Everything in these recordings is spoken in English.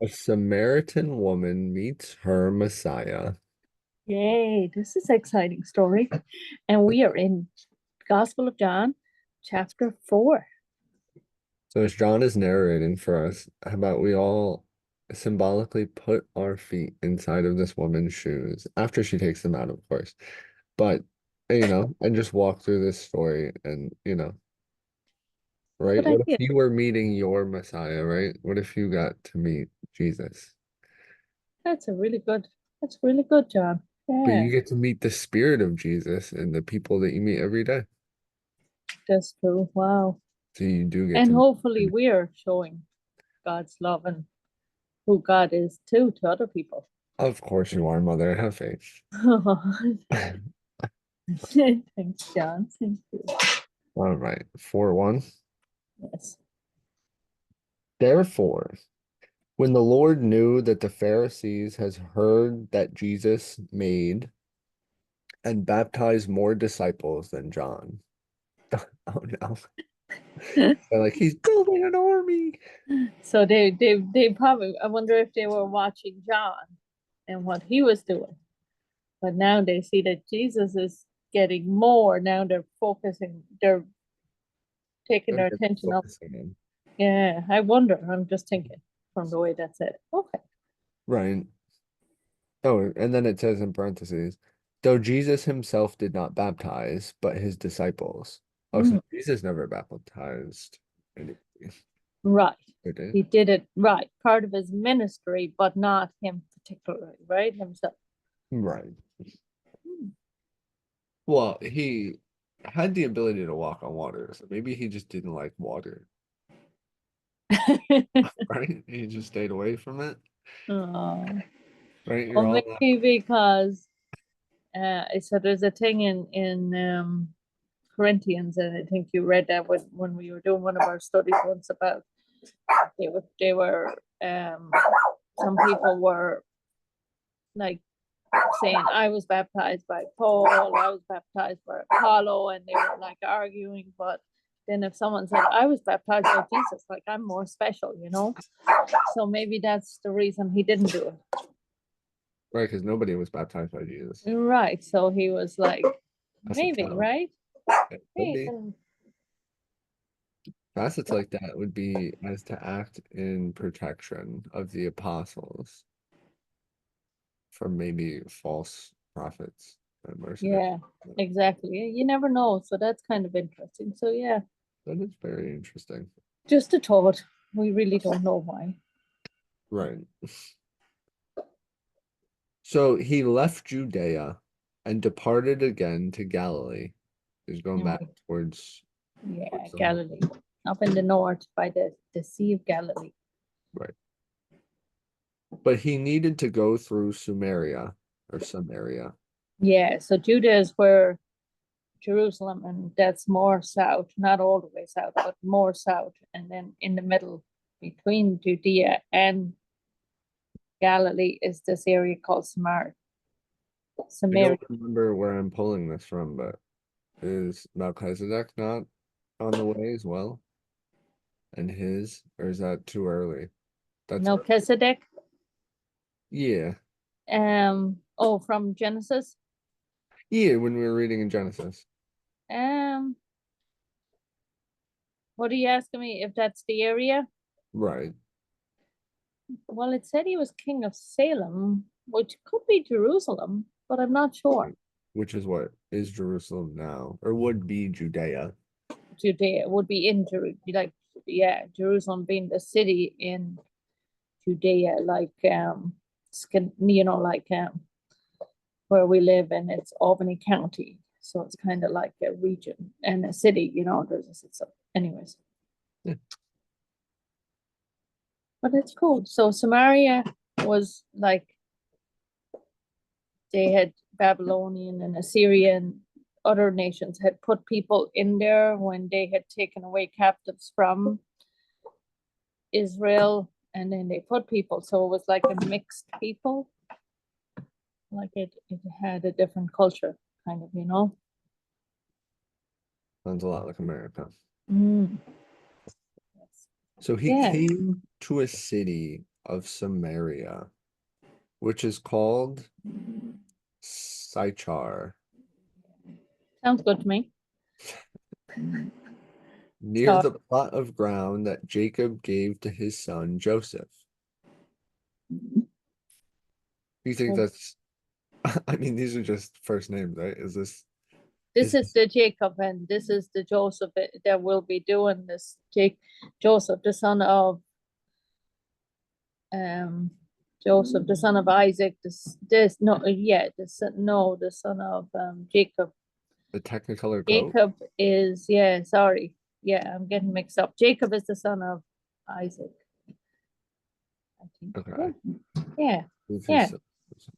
A Samaritan woman meets her Messiah. Yay, this is an exciting story. And we are in Gospel of John, chapter 4. So as John is narrating for us, how about we all symbolically put our feet inside of this woman's shoes after she takes them out, of course. But, and just walk through this story and, right? Good What if idea. you were meeting your Messiah, right? What if you got to meet Jesus? That's really good, John. But Yeah, you get to meet the spirit of Jesus and the people that you meet every day. that's true. Wow. So you do get And to hopefully meet. we're showing God's love and who God is too to other people. Of course you are, mother. Have faith. Thanks, John. Thank you. All right. 4-1. Yes. Therefore, when the Lord knew that the Pharisees has heard that Jesus made and baptized more disciples than John. Oh no. They're like, he's building an army. So they probably, I wonder if they were watching John and what he was doing. But now they see that Jesus is getting more. Now they're taking They're their really attention up. focusing in. Yeah, I wonder. I'm just thinking from the way that's it. Okay. Right. Oh, and then it says in parentheses, though Jesus himself did not baptize, but his disciples. Oh, so Mm, Jesus never baptized anybody. right. Or did? He did it right. Part of his ministry, but not him particularly, right? Himself. Right. Well, he had the ability to walk on water, so maybe he just didn't like water, right? He just stayed away from it, Oh. right? You're Or all maybe because so there's a thing in Corinthians, and I think you read that when we were doing one of our studies once about they were some people were like saying I was baptized by Paul, I was baptized by Apollo, and they were like arguing. But then if someone said I was baptized by Jesus, like I'm more special. So maybe that's the reason he didn't do right, because nobody was baptized by Jesus. it. Right. So he was like, That's a maybe, tell. right? It could Hey, be. Facets like that would be as to act in protection of the apostles from maybe false prophets and mercenaries. yeah, exactly. You never know. So that's kind of interesting. So yeah, That is very interesting. just a thought. We really don't know why. Right. So he left Judea and departed again to Galilee. He's going back Mm, yeah, towards the home. Galilee, up in the north by the Sea of Galilee. Right. But he needed to go through Samaria. Yeah, so Judah is where Jerusalem, and that's more south, not all the way south, but more south. And then in the middle, between Judea and Galilee, is this area called I Samaria. don't remember where I'm pulling this from, but is Melchizedek not on the way as well? And his, or is that too early? That's early. Melchizedek. Yeah. Oh, from Genesis. Yeah, when we were reading in Genesis. Um, what are you asking me if that's the area? Right. Well, it said he was king of Salem, which could be Jerusalem, but I'm not sure. Right. Which is what is Jerusalem now, or would be Judea. Judea would be in like, yeah, Jerusalem being the city in Judea, like like where we live, and it's Albany County, so it's kind of like a region and a city. There's a so, anyways, Yeah. but it's cool. So Samaria was like they had Babylonian and Assyrian other nations had put people in there when they had taken away captives from Israel, and then they put people. So it was like a mixed people, like it had a different culture, kind of. Sounds a lot like America. Mm, So he yeah. came to a city of Samaria, which is called Sychar, Sounds good to me. near So, the plot of ground that Jacob gave to his son Joseph. Do you think so that's, I mean, these are just first names, right? this Is is this the Jacob, and this is the Joseph that will be doing this. Joseph, the son of um Joseph, the son of Isaac. This no, yeah, the son of Jacob. the Technicolor goat? Jacob is, yeah, sorry, yeah, I'm getting mixed up. Jacob is the son of Isaac, I think. Okay. Yeah, yeah, Who's his yeah, son?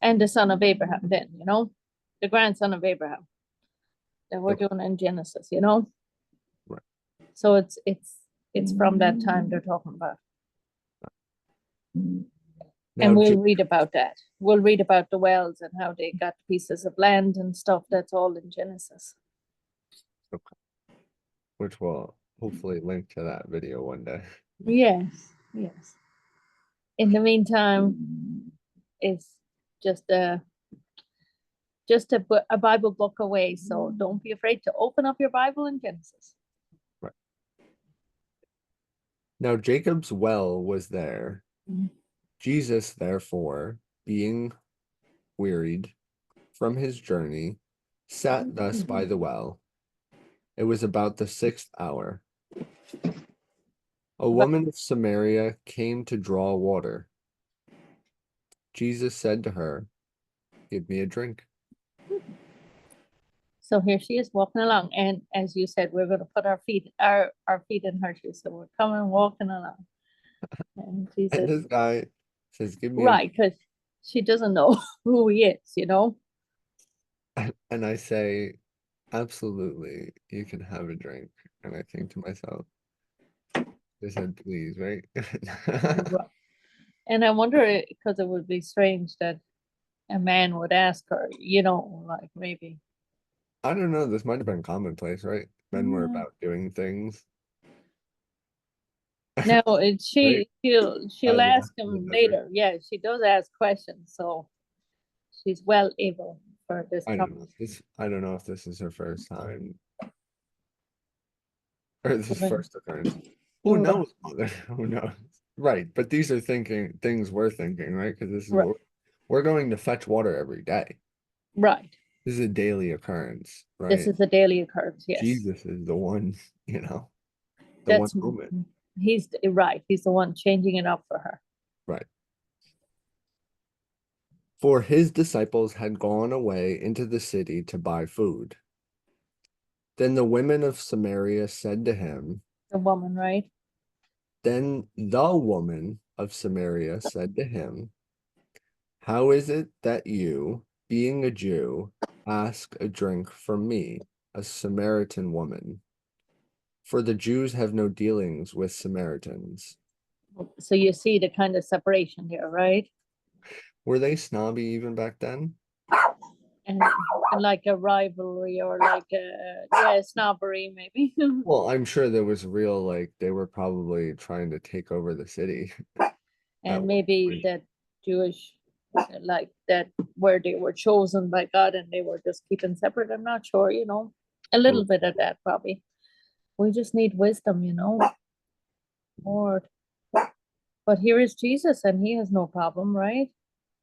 and the son of Abraham. Then the grandson of Abraham that we're Okay, doing in Genesis. right. So it's from that time they're talking about. And Now, we'll read about that. We'll read about the wells and how they got pieces of land and stuff. That's all in Genesis. okay, which will hopefully link to that video one day. Yes, yes. In the meantime, it's just a Bible book away. So don't be afraid to open up your Bible in Genesis. Right. Now, Jacob's well was there. Jesus, therefore, being wearied from his journey, sat thus by the well. It was about the 6th hour. A But woman of Samaria came to draw water. Jesus said to her, "Give me a drink." so here she is walking along, and as you said, we're going to put our feet in her shoes. So we're coming walking along, and she And says, this guy says, "Give me a right, because she doesn't know who he is. drink." And I say, "Absolutely, you can have a drink." And I think to myself, they said, "Please," right? And I wonder because it would be strange that a man would ask her, like maybe. I don't know. This might have been commonplace, right? Men were Mm. about doing things, No, right? she'll As lost ask in the him desert. later. Yeah, she does ask questions, so she's well able for this I don't know. conversation. I don't know if this is her first time or this is first occurrence. Who Right, knows, mother? Who knows? Right, but these are thinking things we're thinking, right? Because this is right, what we're going to fetch water every day. right. This is a daily occurrence, This right? is a daily occurrence. Yes, Jesus is the one, you know, the one that's moment, he's right. He's the one changing it up for her. right? For his disciples had gone away into the city to buy food. Then the women of Samaria said to him, The woman, right? Then the woman of Samaria said to him, "How is it that you, being a Jew, ask a drink from me, a Samaritan woman? For the Jews have no dealings with Samaritans." So you see the kind of separation here, right? Were they snobby even back then? And like a rivalry or like a yeah snobbery maybe. Well, I'm sure there was real, like, they were probably trying to take over the city at And one maybe point. that Jewish like that where they were chosen by God and they were just keeping separate. I'm not sure. A little Or, bit of that probably. We just need wisdom, Lord. But here is Jesus and he has no problem, right?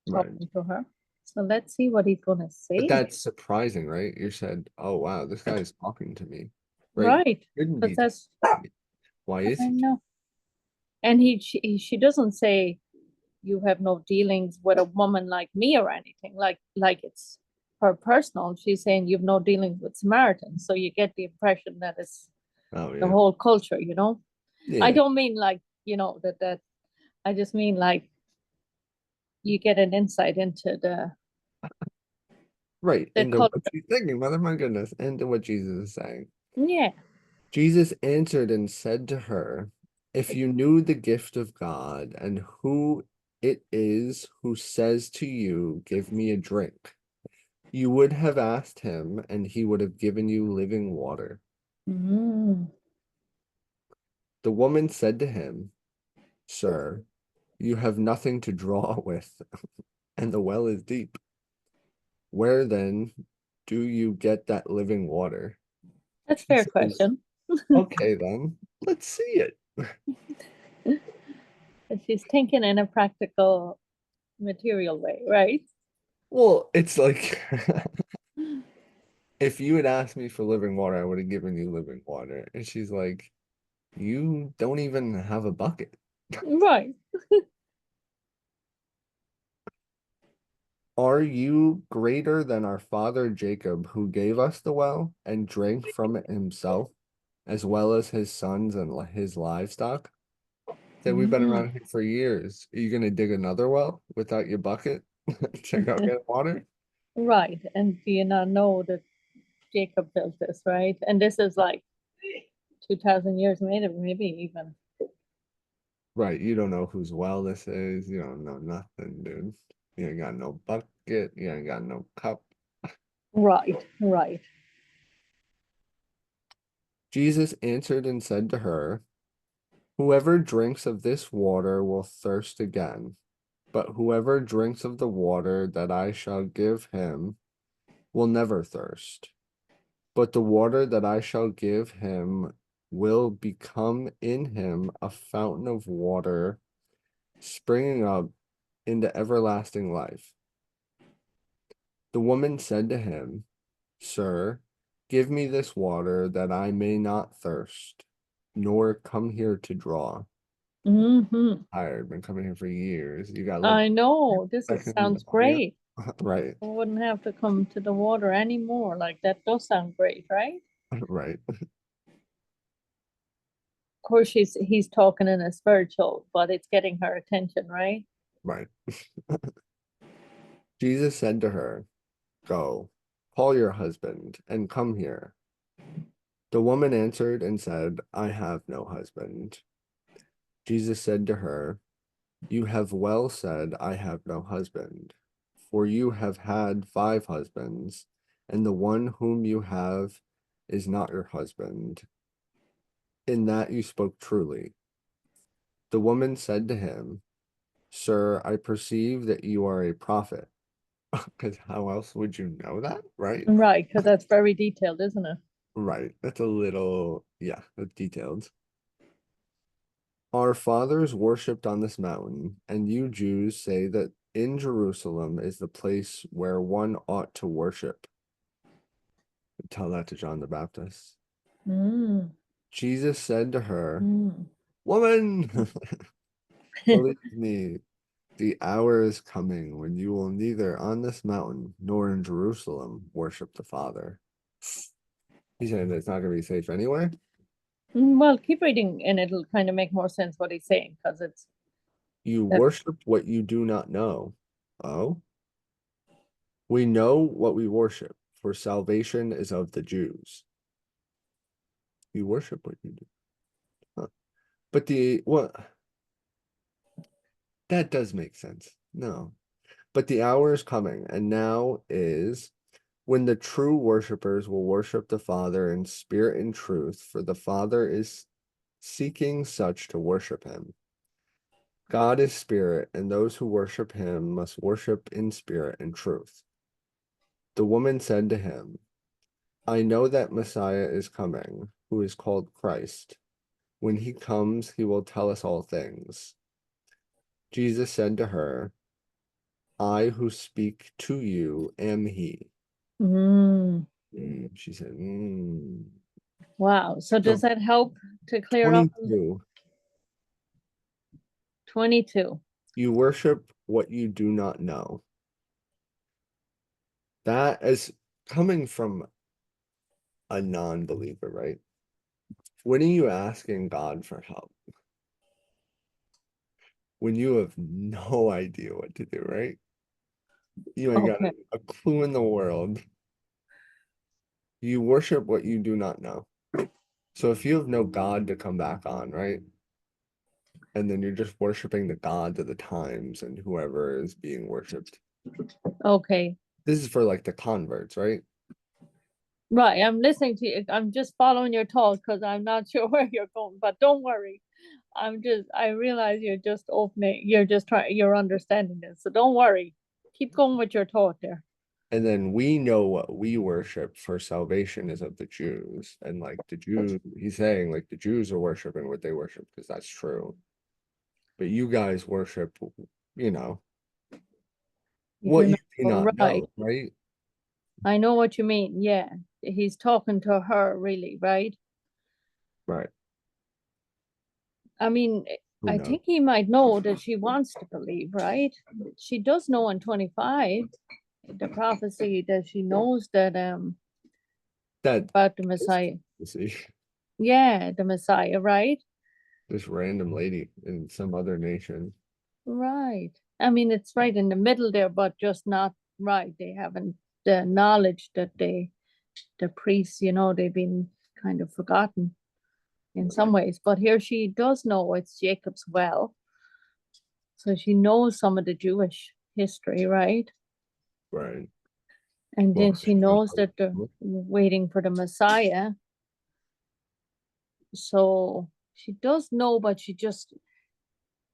right. Talking to her. So let's see what he's gonna But say. that's surprising, right? You said, "Oh, wow, this guy is talking to me." Right? Right. Shouldn't Because be talking that's to me. Why is I he? know. And she doesn't say you have no dealings with a woman like me or anything like it's her personal. She's saying you've no dealings with Samaritans, so you get the impression that it's Oh, the yeah. whole culture. I Yeah. don't mean like that I just mean like you get an insight into Right. the Into what culture. she's thinking, mother, my goodness, into what Jesus is saying. Yeah. Jesus answered and said to her, "If you knew the gift of God and who it is who says to you, 'Give me a drink,' you would have asked him, and he would have given you living water." Mm. The woman said to him, "Sir, You have nothing to draw with, and the well is deep. Where then do you get that living water? That's a She fair says, question. okay, then let's see it. But she's thinking in a practical, material way, right? Well, it's like if you had asked me for living water, I would have given you living water. And she's like, you don't even have a bucket. Right. Are you greater than our father Jacob, who gave us the well and drank from it himself, as well as his sons and his livestock? Say, we've been Mm, around here for years. Are you gonna dig another well without your bucket? Check out get water? right. And do you not know that Jacob built this, right? And this is like 2000 years later, maybe even. Right, you don't know whose well this is. You don't know nothing, dude. You ain't got no bucket. You ain't got no cup. Right, right. Jesus answered and said to her, whoever drinks of this water will thirst again, but whoever drinks of the water that I shall give him will never thirst. But the water that I shall give him will become in him a fountain of water springing up into everlasting life. The woman said to him, sir, give me this water that I may not thirst, nor come here to draw. Hmm. Tired, been coming here for years. You got like I know. This is, second, sounds yeah, great. right, I wouldn't have to come to the water anymore. Like that does sound great, right? right, Of course, he's talking in a spiritual, but it's getting her attention, right? right. Jesus said to her, go, call your husband and come here. The woman answered and said, I have no husband. Jesus said to her, you have well said, I have no husband, for you have had 5 husbands, and the one whom you have is not your husband. In that you spoke truly. The woman said to him, sir, I perceive that you are a prophet. Because how else would you know that, right? Right, because that's very detailed, isn't it? Right. That's a little, yeah, that's detailed. Our fathers worshipped on this mountain, and you Jews say that in Jerusalem is the place where one ought to worship. Tell that to John the Baptist. Mm, Jesus said to her, mm. woman, believe me, the hour is coming when you will neither on this mountain nor in Jerusalem worship the Father. He said it's not going to be safe anyway. Well, keep reading and it'll kind of make more sense what he's saying because it's You that. worship what you do not know. Oh, we know what we worship, for salvation is of the Jews. You worship what you do. Huh. But the what that does make sense. No. But the hour is coming, and now is when the true worshipers will worship the Father in spirit and truth, for the Father is seeking such to worship him. God is spirit, and those who worship him must worship in spirit and truth. The woman said to him, I know that Messiah is coming, who is called Christ. When he comes, he will tell us all things. Jesus said to her, I who speak to you am he. Mm, She said, wow. So does So that help to clear up 22, 22? you worship what you do not know. That is coming from a non-believer, right? When are you asking God for help? When you have no idea what to do, right? You ain't got Okay. a clue in the world. You worship what you do not know. So if you have no God to come back on, right? And then you're just worshiping the gods of the times and whoever is being worshipped. Okay. This is for like the converts, right? Right. I'm listening to you. I'm just following your thought because I'm not sure where you're going, but don't worry. I realize you're just opening, you're understanding this. So don't worry. Keep going with your thought there. And then we know what we worship for salvation is of the Jews. And like the Jews, he's saying like the Jews are worshiping what they worship because that's true. But you guys worship, you know, You what do you not do go not right. know, right? I know what you mean. Yeah. He's talking to her, really, right? Right. I mean, Who I knows? think he might know that she wants to believe, right? She does know in 25, the prophecy that she knows that That about the Messiah. you see Yeah, the Messiah, right? this random lady in some other nation. Right. I mean, it's right in the middle there, but just not right. They haven't the knowledge that the priests, they've been kind of forgotten in some ways. But here she does know it's Jacob's well. So she knows some of the Jewish history, right? Right. And Well, then she knows that they're waiting for the Messiah. So she does know, but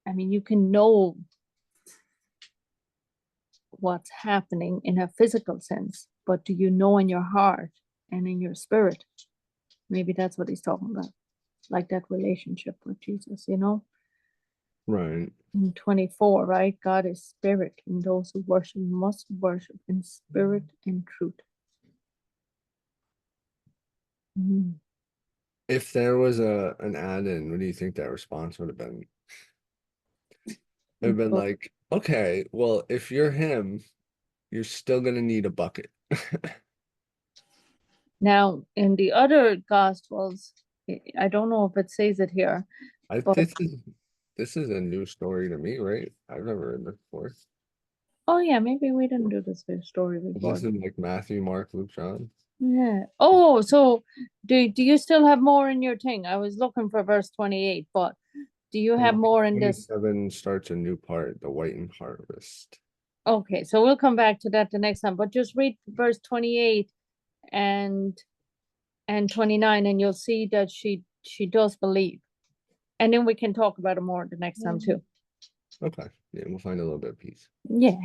I mean, you can know what's happening in a physical sense, but do you know in your heart and in your spirit? Maybe that's what he's talking about, like that relationship with Jesus. right. In 24, right? God is spirit, and those who worship must worship in spirit and truth. Mm. If there was a an add-in, what do you think that response would have been? It would have been But like, okay, well, if you're him, you're still gonna need a bucket. now, in the other Gospels, I don't know if it says it here, I but this is a new story to me, right? I've never read this before. oh yeah, maybe we didn't do this story Is before. this in like Matthew, Mark, Luke, John? Yeah. Oh, so do you still have more in your thing? I was looking for verse 28, but do you have And more in this? 27 starts a new part, the whitened harvest. Okay, so we'll come back to that the next time, but just read verse 28 and 29 and you'll see that she does believe. And then we can talk about it more the next time too. Okay. Yeah, we'll find a little bit of peace. Yeah.